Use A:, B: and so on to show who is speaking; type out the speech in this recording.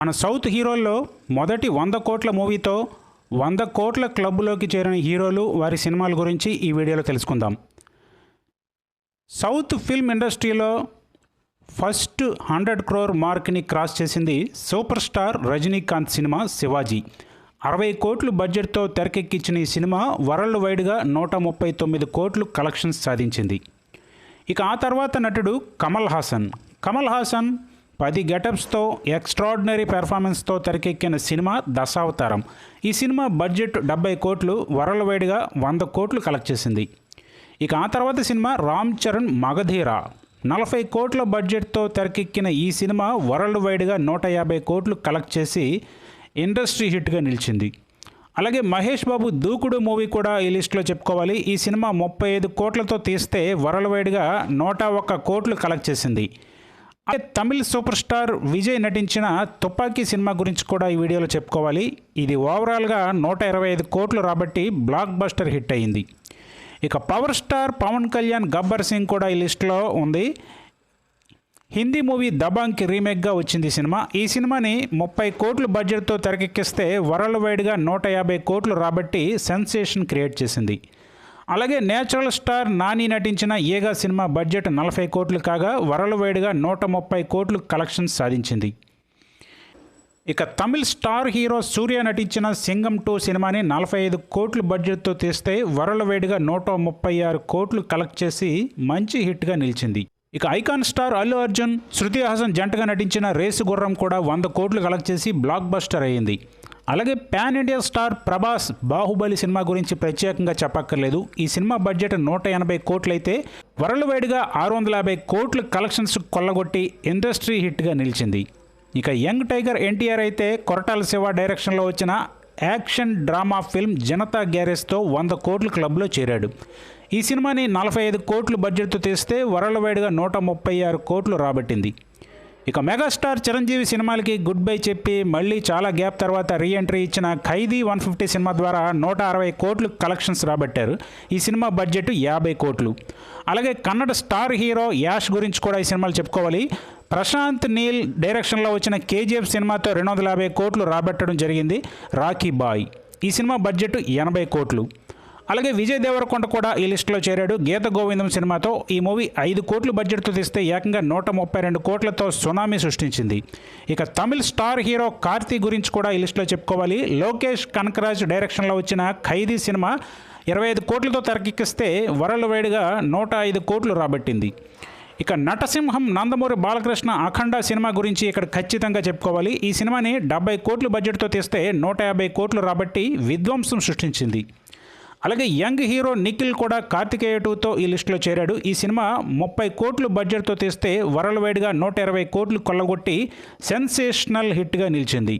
A: మన సౌత్ హీరోల్లో మొదటి 100 కోట్ల మూవీతో 100 కోట్ల క్లబ్లోకి చేరిన హీరోలు వారి సినిమాల గురించి ఈ వీడియోలో తెలుసుకుందాం. సౌత్ ఫిల్మ్ ఇండస్ట్రీలో ఫస్ట్ 100 crore మార్క్ని క్రాస్ చేసింది super star Rajinikanth cinema Shivaji. 60 కోట్లు బడ్జెట్తో తెరకెక్కించిన ఈ సినిమా వరల్డ్ వైడ్గా 139 కోట్లు కలెక్షన్స్ సాధించింది. ఇక ఆ తర్వాత నటుడు కమల్ హాసన్ 10 గెటప్స్తో ఎక్స్ట్రాడినరీ పెర్ఫార్మెన్స్తో తెరకెక్కిన సినిమా దశావతారం. ఈ సినిమా బడ్జెట్ 70 కోట్లు, వరల్డ్ వైడ్గా 100 కోట్లు కలెక్ట్ చేసింది. ఇక ఆ తర్వాత సినిమా రామ్ చరణ్ మగధీర. 40 కోట్ల బడ్జెట్తో తెరకెక్కిన ఈ సినిమా వరల్డ్ వైడ్గా 150 కోట్లు కలెక్ట్ చేసి ఇండస్ట్రీ హిట్గా నిలిచింది. అలాగే మహేష్ బాబు దూకుడు మూవీ కూడా ఈ లిస్టులో చెప్పుకోవాలి. ఈ సినిమా 35 కోట్లతో తీస్తే వరల్డ్ వైడ్గా 101 కోట్లు కలెక్ట్ చేసింది. తమిళ్ సూపర్ స్టార్ విజయ్ నటించిన తుపాకీ సినిమా గురించి కూడా ఈ వీడియోలో చెప్పుకోవాలి. ఇది ఓవరాల్గా 125 కోట్లు రాబట్టి బ్లాక్ బస్టర్ హిట్ అయింది. ఇక పవర్ స్టార్ పవన్ కళ్యాణ్ గబ్బర్ సింగ్ కూడా ఈ లిస్టులో ఉంది. హిందీ మూవీ దబాంగ్కి రీమేక్గా వచ్చింది సినిమా. ఈ సినిమాని 30 కోట్లు బడ్జెట్తో తెరకెక్కిస్తే వరల్డ్ వైడ్గా 150 కోట్లు రాబట్టి సెన్సేషన్ క్రియేట్ చేసింది. అలాగే నేచురల్ స్టార్ నాని నటించిన ఏగా సినిమా బడ్జెట్ 40 కోట్లు కాగా వరల్డ్ వైడ్గా 130 కోట్లు కలెక్షన్స్ సాధించింది. ఇక తమిళ్ స్టార్ హీరో సూర్య నటించిన సింగం 2 సినిమాని 45 కోట్లు బడ్జెట్తో తీస్తే వరల్డ్ వైడ్గా 136 కోట్లు కలెక్ట్ చేసి మంచి హిట్గా నిలిచింది. ఇక ఐకాన్ స్టార్ అల్లు అర్జున్, శృతి హాసన్ జంటగా నటించిన రేసు గుర్రం కూడా 100 కోట్లు కలెక్ట్ చేసి బ్లాక్ బస్టర్ అయ్యింది. అలాగే pan India star Prabhas Baahubali cinema గురించి ప్రత్యేకంగా చెప్పక్కర్లేదు. ఈ సినిమా బడ్జెట్ 180 కోట్లు అయితే వరల్డ్ వైడ్గా 650 కోట్లు కలెక్షన్స్ కొల్లగొట్టి ఇండస్ట్రీ హిట్గా నిలిచింది. ఇక యంగ్ టైగర్ ఎన్టీఆర్ అయితే కొరటాల శివ డైరెక్షన్లో వచ్చిన యాక్షన్ డ్రామా ఫిల్మ్ జనతా గ్యారేజ్తో 100 కోట్ల క్లబ్లో చేరాడు. ఈ సినిమాని 45 కోట్లు బడ్జెట్తో తీస్తే వరల్డ్ వైడ్గా 136 కోట్లు రాబట్టింది. ఇక మెగాస్టార్ చిరంజీవి సినిమాలకి గుడ్ బై చెప్పి మళ్ళీ చాలా గ్యాప్ తర్వాత రీఎంట్రీ ఇచ్చిన ఖైదీ 150 సినిమా ద్వారా 160 కోట్లు కలెక్షన్స్ రాబట్టారు. ఈ సినిమా బడ్జెట్ 50 కోట్లు. అలాగే కన్నడ స్టార్ హీరో యాష్ గురించి కూడా ఈ సినిమాలు చెప్పుకోవాలి. ప్రశాంత్ నీల్ డైరెక్షన్లో వచ్చిన కేజీఎఫ్ సినిమాతో 250 కోట్లు రాబట్టడం జరిగింది. రాఖీ బాయ్ ఈ సినిమా బడ్జెట్ 80 కోట్లు. అలాగే విజయ్ దేవరకొండ కూడా ఈ లిస్టులో చేరాడు. గీత గోవిందం సినిమాతో ఈ మూవీ 5 కోట్లు బడ్జెట్తో తీస్తే ఏకంగా 132 కోట్లతో సునామీ సృష్టించింది. ఇక తమిళ్ స్టార్ హీరో కార్తీ గురించి కూడా ఈ లిస్టులో చెప్పుకోవాలి. లోకేష్ కనకరాజ్ డైరెక్షన్లో వచ్చిన ఖైదీ సినిమా 25 కోట్లతో తెరకెక్కిస్తే వరల్డ్ వైడ్గా 105 కోట్లు రాబట్టింది. ఇక నటసింహం నందమూరి బాలకృష్ణ అఖండ సినిమా గురించి ఇక్కడ ఖచ్చితంగా చెప్పుకోవాలి. ఈ సినిమాని 70 కోట్ల బడ్జెట్తో తీస్తే 150 కోట్లు రాబట్టి విధ్వంసం సృష్టించింది. అలాగే యంగ్ హీరో నిఖిల్ కూడా కార్తికేయ 2తో ఈ లిస్టులో చేరాడు. ఈ సినిమా 30 కోట్లు బడ్జెట్తో తీస్తే వరల్డ్ వైడ్గా 120 కోట్లు కొల్లగొట్టి సెన్సేషనల్ హిట్గా నిలిచింది.